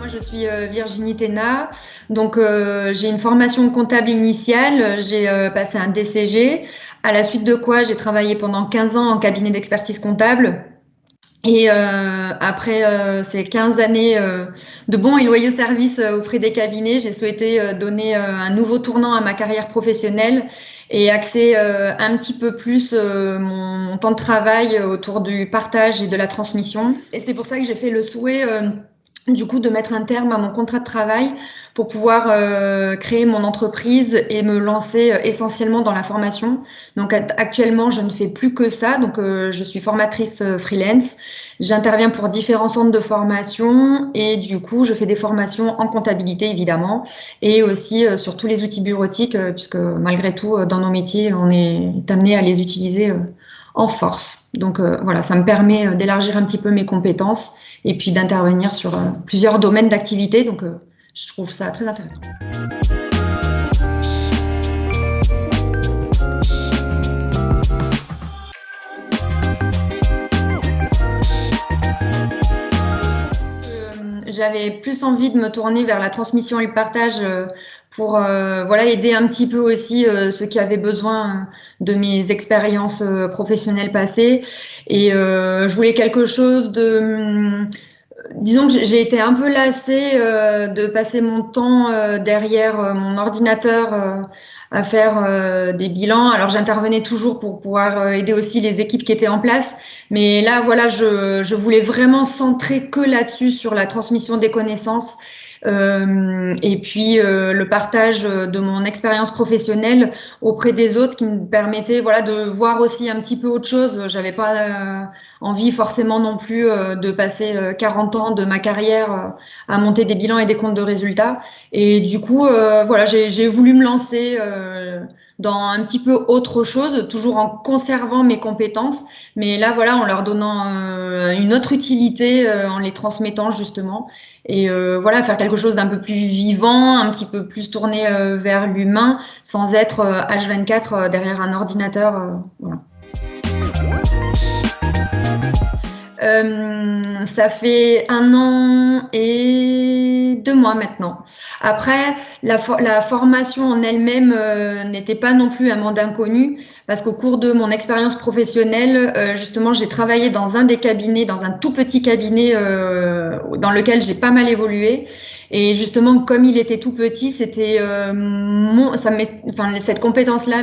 Moi, je suis Virginie Thénat. Donc, j'ai une formation comptable initiale. J'ai passé un DCG, à la suite de quoi j'ai travaillé pendant 15 ans en cabinet d'expertise comptable. Et après ces 15 années de bons et loyaux services auprès des cabinets, j'ai souhaité donner un nouveau tournant à ma carrière professionnelle et axer un petit peu plus mon temps de travail autour du partage et de la transmission. Et c'est pour ça que j'ai fait le souhait du coup de mettre un terme à mon contrat de travail pour pouvoir créer mon entreprise et me lancer essentiellement dans la formation. Donc actuellement, je ne fais plus que ça. Donc je suis formatrice freelance. J'interviens pour différents centres de formation et du coup, je fais des formations en comptabilité évidemment et aussi sur tous les outils bureautiques puisque malgré tout, dans nos métiers, on est amené à les utiliser en force. Donc voilà, ça me permet d'élargir un petit peu mes compétences et puis d'intervenir sur plusieurs domaines d'activité. Donc, je trouve ça très intéressant. J'avais plus envie de me tourner vers la transmission et le partage pour voilà, aider un petit peu aussi ceux qui avaient besoin de mes expériences professionnelles passées. Et je voulais quelque chose de... Disons que j'ai été un peu lassée de passer mon temps derrière mon ordinateur à faire des bilans. Alors j'intervenais toujours pour pouvoir aider aussi les équipes qui étaient en place. Mais là, voilà, je voulais vraiment centrer que là-dessus, sur la transmission des connaissances. Et puis le partage de mon expérience professionnelle auprès des autres qui me permettait voilà de voir aussi un petit peu autre chose. J'avais pas envie forcément non plus de passer 40 ans de ma carrière à monter des bilans et des comptes de résultats. Et du coup voilà, j'ai voulu me lancer dans un petit peu autre chose, toujours en conservant mes compétences, mais là voilà en leur donnant une autre utilité, en les transmettant justement. Et voilà, faire quelque chose d'un peu plus vivant, un petit peu plus tourné vers l'humain, sans être H24 derrière un ordinateur. Voilà. Ça fait 1 an et 2 mois maintenant. Après, la formation en elle-même n'était pas non plus un monde inconnu, parce qu'au cours de mon expérience professionnelle, justement, j'ai travaillé dans un des cabinets, dans un tout petit cabinet dans lequel j'ai pas mal évolué. Et justement, comme il était tout petit, c'était cette compétence-là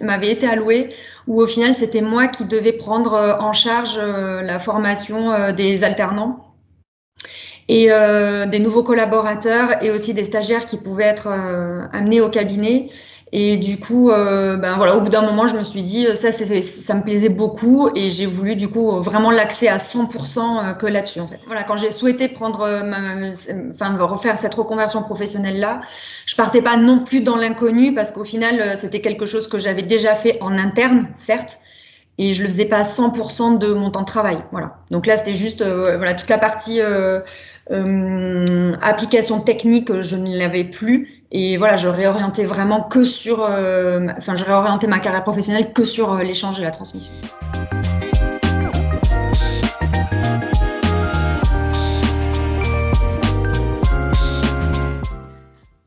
m'avait été allouée, où au final, c'était moi qui devais prendre en charge la formation des alternants et des nouveaux collaborateurs et aussi des stagiaires qui pouvaient être amenés au cabinet. Et du coup, ben voilà, au bout d'un moment, je me suis dit, ça me plaisait beaucoup et j'ai voulu du coup vraiment l'axer à 100% que là-dessus en fait. Voilà, quand j'ai souhaité refaire cette reconversion professionnelle-là, je partais pas non plus dans l'inconnu parce qu'au final, c'était quelque chose que j'avais déjà fait en interne, certes, et je le faisais pas à 100% de mon temps de travail. Voilà. Donc là, c'était juste voilà, toute la partie application technique, je ne l'avais plus. Et voilà, je réorientais vraiment que sur, je réorientais ma carrière professionnelle que sur l'échange et la transmission.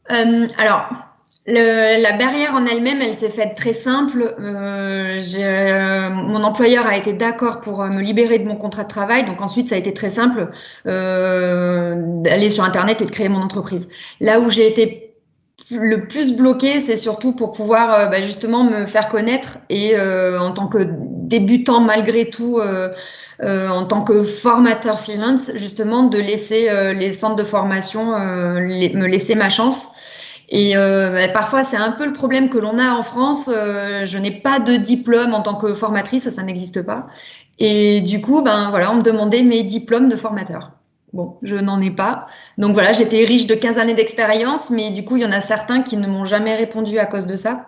Alors, la barrière en elle-même, elle s'est faite très simple. Mon employeur a été d'accord pour me libérer de mon contrat de travail. Donc ensuite, ça a été très simple d'aller sur Internet et de créer mon entreprise. Là où j'ai été le plus bloquée, c'est surtout pour pouvoir justement me faire connaître et en tant que débutant malgré tout, en tant que formateur freelance, justement de laisser les centres de formation me laisser ma chance. Et parfois, c'est un peu le problème que l'on a en France. Je n'ai pas de diplôme en tant que formatrice, ça n'existe pas. Et du coup, ben voilà, on me demandait mes diplômes de formateur. Bon, je n'en ai pas. Donc voilà, j'étais riche de 15 années d'expérience, mais du coup, il y en a certains qui ne m'ont jamais répondu à cause de ça.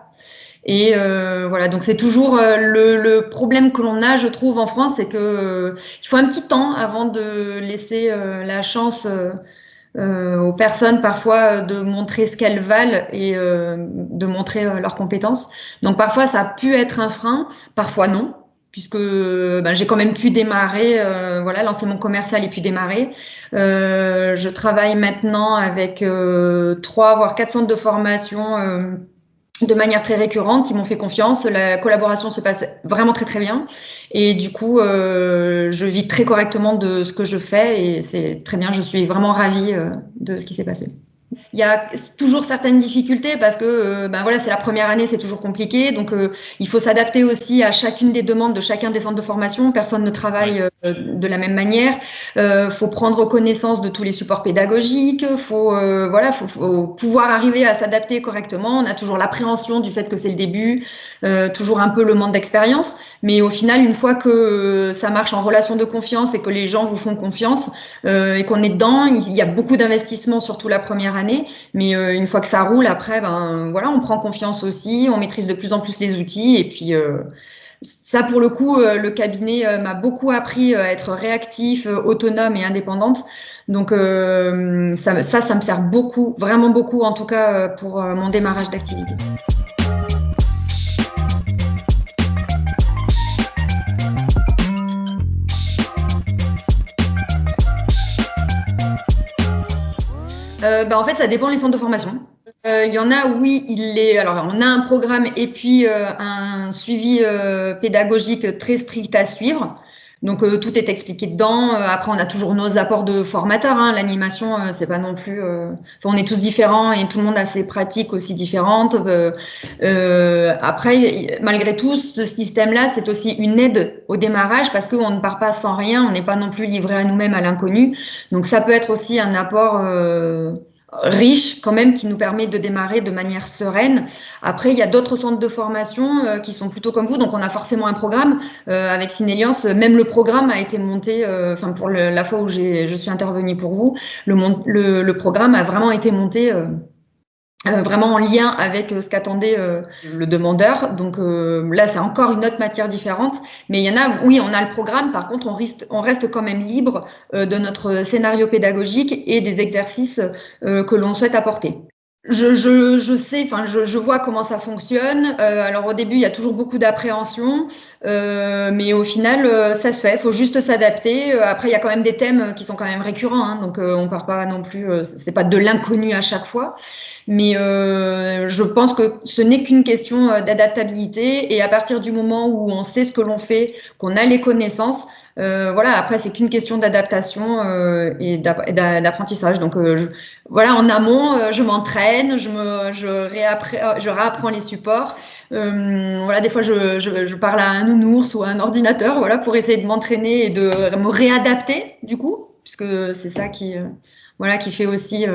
Et voilà, donc c'est toujours le problème que l'on a, je trouve, en France, c'est que il faut un petit temps avant de laisser la chance aux personnes parfois de montrer ce qu'elles valent et de montrer leurs compétences. Donc parfois, ça a pu être un frein, parfois non, puisque j'ai quand même pu démarrer, lancer mon commercial et puis démarrer. Je travaille maintenant avec 3 voire 4 centres de formation de manière très récurrente. Ils m'ont fait confiance. La collaboration se passe vraiment très très bien. Et du coup, je vis très correctement de ce que je fais et c'est très bien. Je suis vraiment ravie de ce qui s'est passé. Il y a toujours certaines difficultés parce que c'est la première année, c'est toujours compliqué. Donc, il faut s'adapter aussi à chacune des demandes de chacun des centres de formation. Personne ne travaille de la même manière. Faut prendre connaissance de tous les supports pédagogiques. Faut pouvoir arriver à s'adapter correctement. On a toujours l'appréhension du fait que c'est le début, toujours un peu le manque d'expérience. Mais au final, une fois que ça marche en relation de confiance et que les gens vous font confiance et qu'on est dedans, il y a beaucoup d'investissements, surtout la première année. Mais une fois que ça roule, après, on prend confiance aussi, on maîtrise de plus en plus les outils. Et puis, ça, pour le coup, le cabinet m'a beaucoup appris à être réactif, autonome et indépendante. Donc, ça me sert beaucoup, vraiment beaucoup, en tout cas, pour mon démarrage d'activité. En fait, ça dépend des centres de formation. Il y en a, oui, alors on a un programme et puis un suivi pédagogique très strict à suivre. Donc tout est expliqué dedans. Après, on a toujours nos apports de formateurs. L'animation, c'est pas non plus. On est tous différents et tout le monde a ses pratiques aussi différentes. Après, malgré tout, ce système-là, c'est aussi une aide au démarrage parce qu'on ne part pas sans rien. On n'est pas non plus livré à nous-mêmes à l'inconnu. Donc ça peut être aussi un apport riche quand même qui nous permet de démarrer de manière sereine. Après, il y a d'autres centres de formation qui sont plutôt comme vous, donc on a forcément un programme avec Syneliance. Même le programme a été monté, pour la fois où je suis intervenue pour vous, le programme a vraiment été monté vraiment en lien avec ce qu'attendait le demandeur. Donc là, c'est encore une autre matière différente. Mais il y en a, oui, on a le programme. Par contre, on reste quand même libre de notre scénario pédagogique et des exercices que l'on souhaite apporter. Je sais, je vois comment ça fonctionne. Alors au début, il y a toujours beaucoup d'appréhension, mais au final, ça se fait. Il faut juste s'adapter. Après, il y a quand même des thèmes qui sont quand même récurrents, donc on part pas non plus. C'est pas de l'inconnu à chaque fois, mais je pense que ce n'est qu'une question d'adaptabilité. Et à partir du moment où on sait ce que l'on fait, qu'on a les connaissances. Après, c'est qu'une question d'adaptation et d'apprentissage. Donc, en amont, je m'entraîne, je réapprends les supports. Des fois, je parle à un nounours ou à un ordinateur, pour essayer de m'entraîner et de me réadapter, du coup, puisque c'est ça qui fait aussi,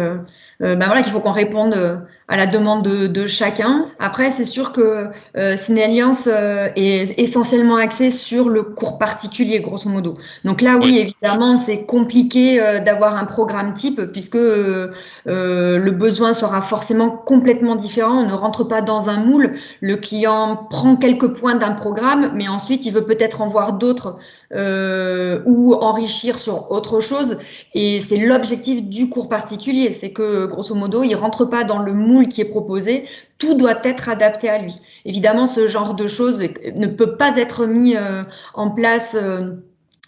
qu'il faut qu'on réponde à la demande de chacun. Après, c'est sûr que Syneliance est essentiellement axé sur le cours particulier, grosso modo. Donc là, oui, évidemment, c'est compliqué d'avoir un programme type puisque le besoin sera forcément complètement différent. On ne rentre pas dans un moule. Le client prend quelques points d'un programme, mais ensuite, il veut peut-être en voir d'autres ou enrichir sur autre chose. Et c'est l'objectif du cours particulier. C'est que, grosso modo, il rentre pas dans le moule qui est proposé, tout doit être adapté à lui. Évidemment, ce genre de choses ne peut pas être mis en place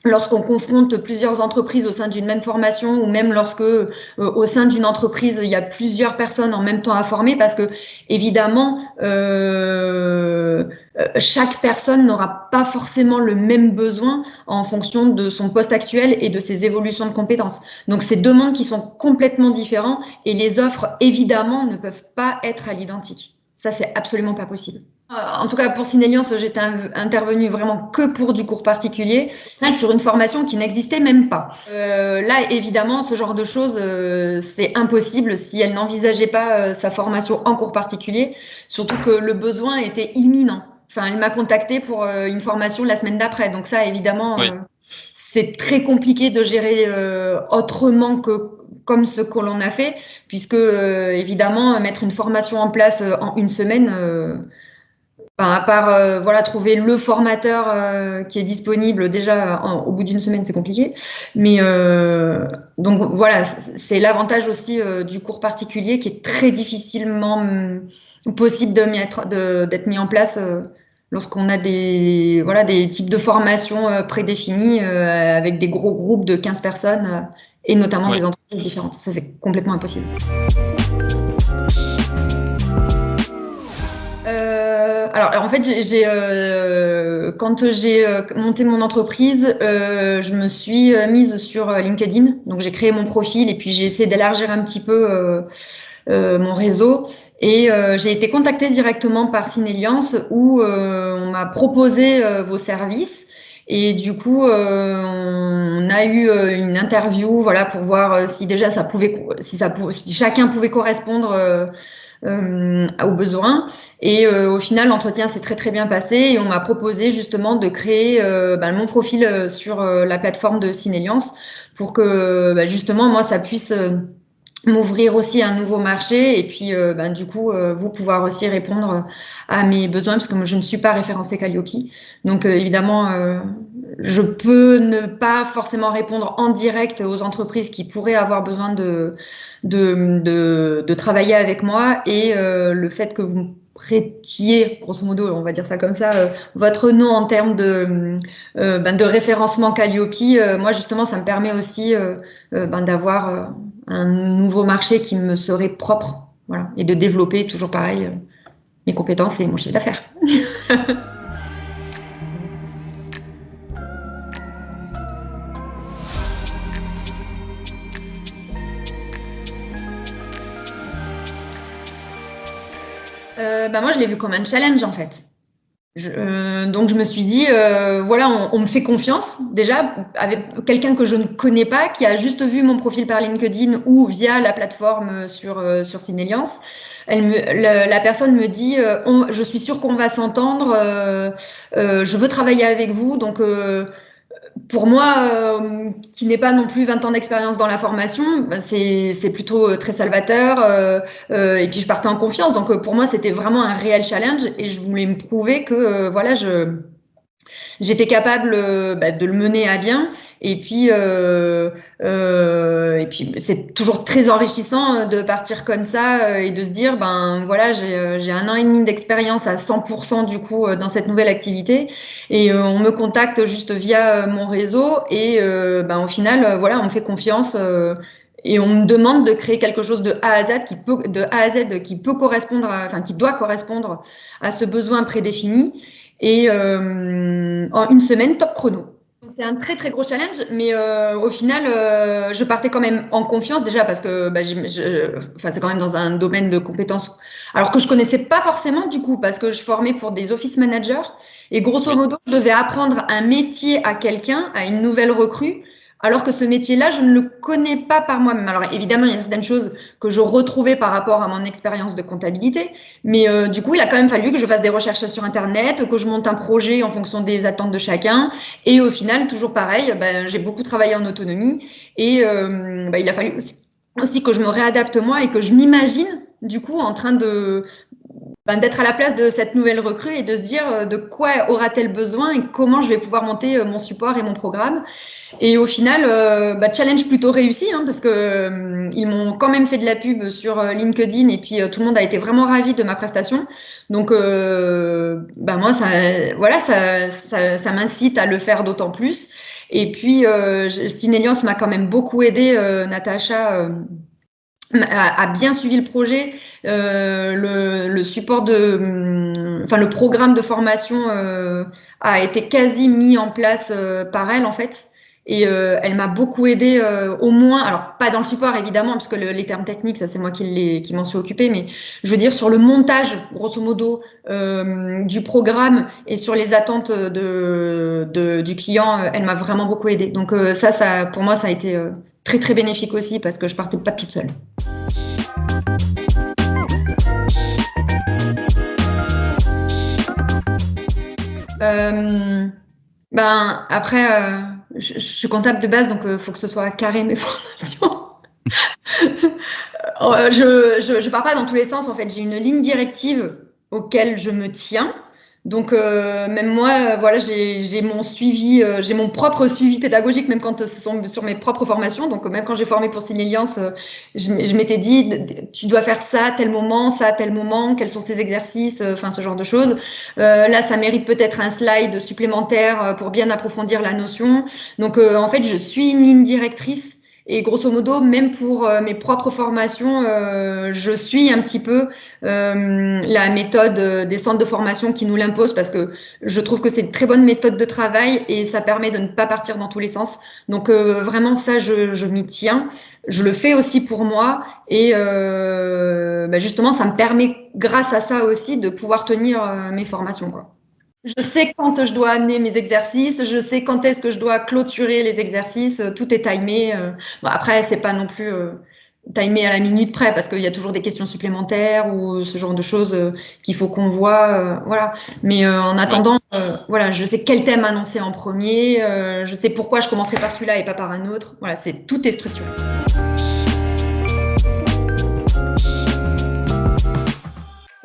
lorsqu'on confronte plusieurs entreprises au sein d'une même formation ou même lorsque au sein d'une entreprise, il y a plusieurs personnes en même temps à former parce que, évidemment, chaque personne n'aura pas forcément le même besoin en fonction de son poste actuel et de ses évolutions de compétences. Donc, c'est deux mondes qui sont complètement différents et les offres, évidemment, ne peuvent pas être à l'identique. Ça, c'est absolument pas possible. En tout cas, pour Syneliance, j'étais intervenue vraiment que pour du cours particulier, sur une formation qui n'existait même pas. Là, évidemment, ce genre de choses, c'est impossible si elle n'envisageait pas sa formation en cours particulier, surtout que le besoin était imminent. Elle m'a contactée pour une formation la semaine d'après. Donc ça, évidemment, c'est très compliqué de gérer autrement que comme ce que l'on a fait, puisque évidemment, mettre une formation en place en une semaine, à part trouver le formateur qui est disponible déjà au bout d'une semaine, c'est compliqué. Mais donc voilà, c'est l'avantage aussi du cours particulier qui est très difficilement possible d'être mis en place lorsqu'on a des types de formations prédéfinis avec des gros groupes de 15 personnes et notamment des entreprises différentes. Ça, c'est complètement impossible. Alors, en fait, quand j'ai monté mon entreprise, je me suis mise sur LinkedIn. Donc, j'ai créé mon profil et puis j'ai essayé d'élargir un petit peu mon réseau. Et j'ai été contactée directement par Syneliance où on m'a proposé vos services. Et du coup, on a eu une interview, voilà, pour voir si déjà si chacun pouvait correspondre aux besoins. Et au final, l'entretien s'est très très bien passé et on m'a proposé justement de créer mon profil sur la plateforme de Syneliance pour que justement moi ça puisse m'ouvrir aussi un nouveau marché et puis du coup vous pouvoir aussi répondre à mes besoins parce que moi je ne suis pas référencée Calliope. Donc évidemment je peux ne pas forcément répondre en direct aux entreprises qui pourraient avoir besoin de travailler avec moi et le fait que vous prêtiez, grosso modo, on va dire ça comme ça, votre nom en termes de référencement Calliope, moi justement ça me permet aussi d'avoir un nouveau marché qui me serait propre, voilà, et de développer toujours pareil mes compétences et mon chiffre d'affaires. Moi, je l'ai vu comme un challenge en fait. Donc je me suis dit, voilà, on me fait confiance déjà avec quelqu'un que je ne connais pas, qui a juste vu mon profil par LinkedIn ou via la plateforme sur Syneliance. La personne me dit, je suis sûre qu'on va s'entendre, je veux travailler avec vous, donc pour moi, qui n'ai pas non plus 20 ans d'expérience dans la formation, c'est plutôt très salvateur. Et puis je partais en confiance. Donc pour moi, c'était vraiment un réel challenge et je voulais me prouver que voilà, j'étais capable de le mener à bien. Et puis c'est toujours très enrichissant de partir comme ça et de se dire voilà, j'ai 1 an et demi d'expérience à 100% du coup dans cette nouvelle activité et on me contacte juste via mon réseau et au final voilà, on me fait confiance et on me demande de créer quelque chose de A à Z qui peut correspondre qui doit correspondre à ce besoin prédéfini. Et en une semaine, top chrono. C'est un très très gros challenge, mais au final, je partais quand même en confiance déjà parce que c'est quand même dans un domaine de compétences, alors que je connaissais pas forcément du coup parce que je formais pour des office managers et grosso modo, je devais apprendre un métier à quelqu'un, à une nouvelle recrue. Alors que ce métier-là, je ne le connais pas par moi-même. Alors évidemment, il y a certaines choses que je retrouvais par rapport à mon expérience de comptabilité, mais du coup, il a quand même fallu que je fasse des recherches sur Internet, que je monte un projet en fonction des attentes de chacun. Et au final, toujours pareil, j'ai beaucoup travaillé en autonomie et il a fallu aussi que je me réadapte moi et que je m'imagine du coup en train d'être à la place de cette nouvelle recrue et de se dire de quoi aura-t-elle besoin et comment je vais pouvoir monter mon support et mon programme. Et au final, challenge plutôt réussi parce que ils m'ont quand même fait de la pub sur LinkedIn et puis tout le monde a été vraiment ravi de ma prestation. Donc moi ça m'incite à le faire d'autant plus. Et puis Syneliance m'a quand même beaucoup aidé, Natacha. A bien suivi le projet, le support le programme de formation a été quasi mis en place par elle en fait. Et elle m'a beaucoup aidée au moins, alors pas dans le support évidemment, parce que les termes techniques, ça c'est moi qui m'en suis occupée, mais je veux dire sur le montage, grosso modo, du programme et sur les attentes du client, elle m'a vraiment beaucoup aidée. Donc ça pour moi, ça a été très très bénéfique aussi parce que je partais pas toute seule. Après, je suis comptable de base, donc faut que ce soit carré mes formations. Je pars pas dans tous les sens en fait. J'ai une ligne directive auquel je me tiens. Donc même moi, voilà, j'ai mon suivi, j'ai mon propre suivi pédagogique, même quand ce sont sur mes propres formations. Donc même quand j'ai formé pour Syneliance, je m'étais dit, tu dois faire ça à tel moment, quels sont ces exercices, enfin ce genre de choses. Là, ça mérite peut-être un slide supplémentaire pour bien approfondir la notion. Donc en fait, je suis une ligne directrice. Et grosso modo, même pour mes propres formations, je suis un petit peu la méthode des centres de formation qui nous l'impose parce que je trouve que c'est une très bonne méthode de travail et ça permet de ne pas partir dans tous les sens. Donc vraiment ça, je m'y tiens. Je le fais aussi pour moi et justement, ça me permet grâce à ça aussi de pouvoir tenir mes formations, quoi. Je sais quand je dois amener mes exercices, je sais quand est-ce que je dois clôturer les exercices, tout est timé. Bon, après, c'est pas non plus timé à la minute près parce qu'il y a toujours des questions supplémentaires ou ce genre de choses qu'il faut qu'on voit. Voilà. Mais en attendant, voilà, je sais quel thème annoncer en premier, je sais pourquoi je commencerai par celui-là et pas par un autre. Voilà, tout est structuré.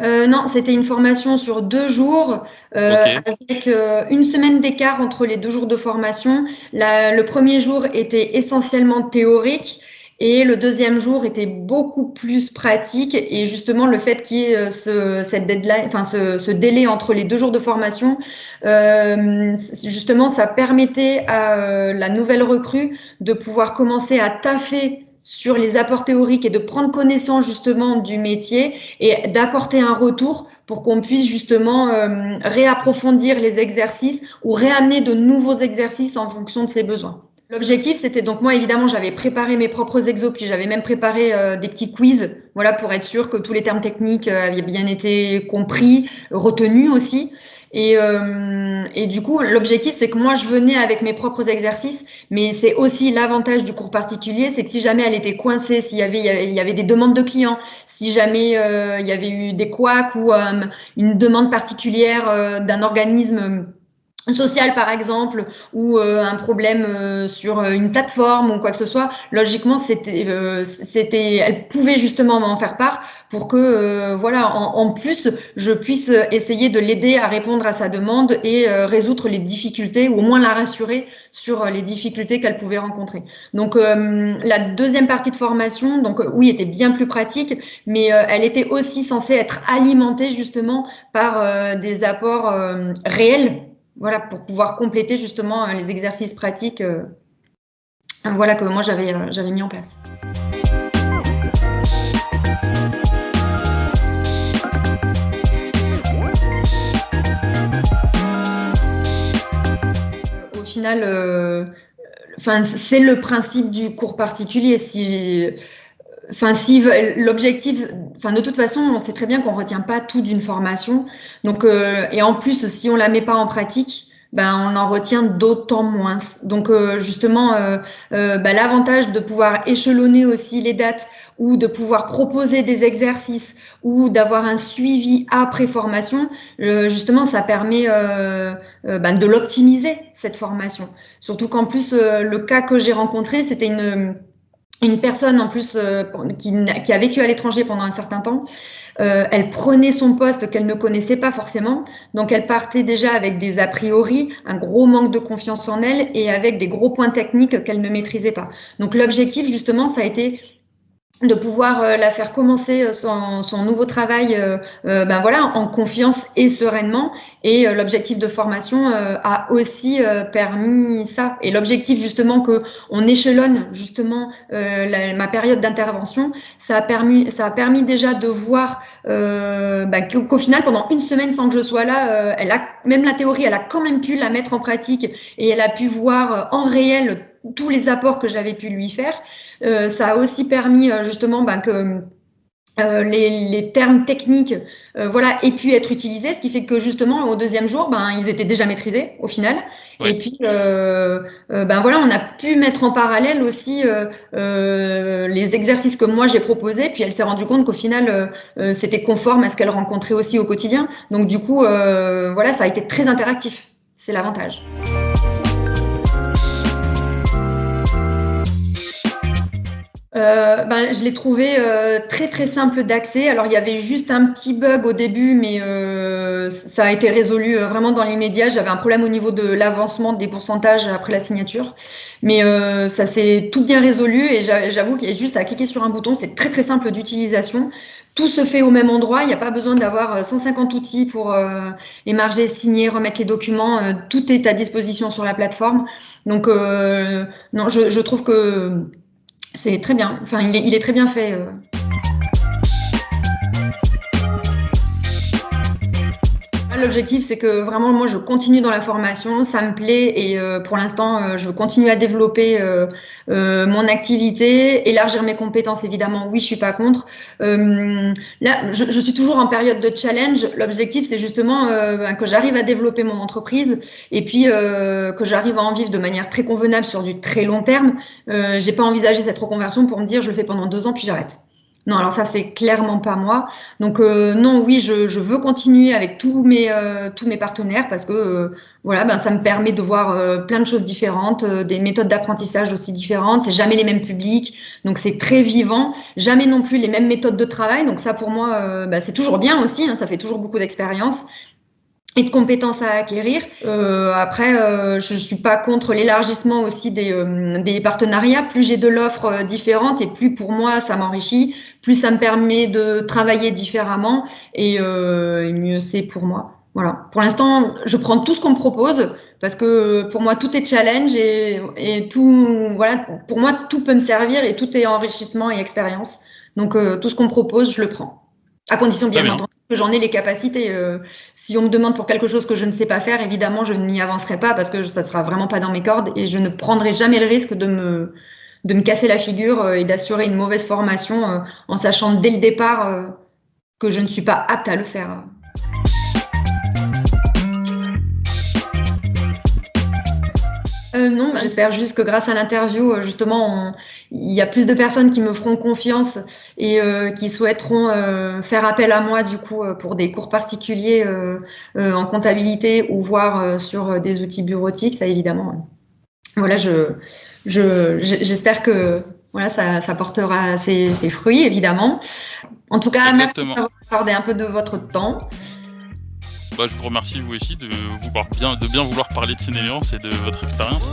Non, c'était une formation sur 2 jours, avec une semaine d'écart entre les 2 jours de formation. Le premier jour était essentiellement théorique et le deuxième jour était beaucoup plus pratique. Et justement, le fait qu'il y ait cette deadline, enfin ce délai entre les 2 jours de formation, justement, ça permettait à la nouvelle recrue de pouvoir commencer à taffer sur les apports théoriques et de prendre connaissance justement du métier et d'apporter un retour pour qu'on puisse justement réapprofondir les exercices ou réamener de nouveaux exercices en fonction de ses besoins. L'objectif, c'était donc moi, évidemment, j'avais préparé mes propres exos, puis j'avais même préparé des petits quiz, voilà, pour être sûr que tous les termes techniques avaient bien été compris, retenus aussi. Et du coup, l'objectif, c'est que moi, je venais avec mes propres exercices, mais c'est aussi l'avantage du cours particulier, c'est que si jamais elle était coincée, il y avait des demandes de clients, si jamais il y avait eu des couacs ou une demande particulière d'un organisme social par exemple ou un problème sur une plateforme ou quoi que ce soit, logiquement elle pouvait justement m'en faire part pour que voilà en plus je puisse essayer de l'aider à répondre à sa demande et résoudre les difficultés ou au moins la rassurer sur les difficultés qu'elle pouvait rencontrer. Donc la deuxième partie de formation, donc oui, était bien plus pratique, mais elle était aussi censée être alimentée justement par des apports réels. Voilà, pour pouvoir compléter justement les exercices pratiques voilà, que moi j'avais mis en place. Au final, c'est le principe du cours particulier. L'objectif, de toute façon, on sait très bien qu'on retient pas tout d'une formation. Donc, et en plus, si on la met pas en pratique, on en retient d'autant moins. Donc, justement, l'avantage de pouvoir échelonner aussi les dates ou de pouvoir proposer des exercices ou d'avoir un suivi après formation, justement, ça permet de l'optimiser, cette formation. Surtout qu'en plus, le cas que j'ai rencontré, c'était une personne en plus qui a vécu à l'étranger pendant un certain temps. Elle prenait son poste qu'elle ne connaissait pas forcément, donc elle partait déjà avec des a priori, un gros manque de confiance en elle et avec des gros points techniques qu'elle ne maîtrisait pas. Donc l'objectif justement, ça a été de pouvoir la faire commencer son nouveau travail en confiance et sereinement, et l'objectif de formation a aussi permis ça, et l'objectif justement que on échelonne justement ma période d'intervention, ça a permis déjà de voir qu'au final pendant une semaine sans que je sois là, même la théorie elle a quand même pu la mettre en pratique et elle a pu voir en réel tous les apports que j'avais pu lui faire. Ça a aussi permis justement que les termes techniques aient pu être utilisés, ce qui fait que justement au deuxième jour ils étaient déjà maîtrisés au final. Ouais. Et puis on a pu mettre en parallèle aussi les exercices que moi j'ai proposés, puis elle s'est rendue compte qu'au final c'était conforme à ce qu'elle rencontrait aussi au quotidien. Donc du coup ça a été très interactif, c'est l'avantage. Je l'ai trouvé très très simple d'accès. Alors il y avait juste un petit bug au début, mais ça a été résolu vraiment dans l'immédiat. J'avais un problème au niveau de l'avancement des pourcentages après la signature, mais ça s'est tout bien résolu et j'avoue qu'il y a juste à cliquer sur un bouton. C'est très très simple d'utilisation. Tout se fait au même endroit. Il n'y a pas besoin d'avoir 150 outils pour émarger, signer, remettre les documents. Tout est à disposition sur la plateforme. Donc non, je trouve que c'est très bien. Enfin, il est très bien fait. L'objectif, c'est que vraiment, moi, je continue dans la formation, ça me plaît et pour l'instant, je continue à développer mon activité, élargir mes compétences, évidemment. Oui, je suis pas contre. Là, je suis toujours en période de challenge. L'objectif, c'est justement que j'arrive à développer mon entreprise et puis que j'arrive à en vivre de manière très convenable sur du très long terme. J'ai pas envisagé cette reconversion pour me dire, je le fais pendant 2 ans puis j'arrête. Non, alors ça, c'est clairement pas moi. Donc non, oui, je veux continuer avec tous mes partenaires parce que voilà, ça me permet de voir plein de choses différentes, des méthodes d'apprentissage aussi différentes. C'est jamais les mêmes publics, donc c'est très vivant. Jamais non plus les mêmes méthodes de travail. Donc ça, pour moi, c'est toujours bien aussi. Hein, ça fait toujours beaucoup d'expérience et de compétences à acquérir. Après, je suis pas contre l'élargissement aussi des partenariats. Plus j'ai de l'offre différente et plus pour moi ça m'enrichit, plus ça me permet de travailler différemment et mieux c'est pour moi. Voilà. Pour l'instant, je prends tout ce qu'on me propose parce que pour moi tout est challenge et tout. Voilà. Pour moi tout peut me servir et tout est enrichissement et expérience. Donc tout ce qu'on me propose, je le prends. À condition bien entendu que j'en ai les capacités. Si on me demande pour quelque chose que je ne sais pas faire, évidemment, je n'y avancerai pas parce que ça sera vraiment pas dans mes cordes et je ne prendrai jamais le risque de me casser la figure et d'assurer une mauvaise formation en sachant dès le départ que je ne suis pas apte à le faire. Non, j'espère juste que grâce à l'interview, justement, il y a plus de personnes qui me feront confiance et qui souhaiteront faire appel à moi du coup pour des cours particuliers en comptabilité ou voire sur des outils bureautiques. Ça, évidemment. Voilà, j'espère que voilà, ça portera ses fruits, évidemment. En tout cas, merci d'avoir accordé un peu de votre temps. Je vous remercie vous aussi de bien vouloir parler de Sénéliance et de votre expérience.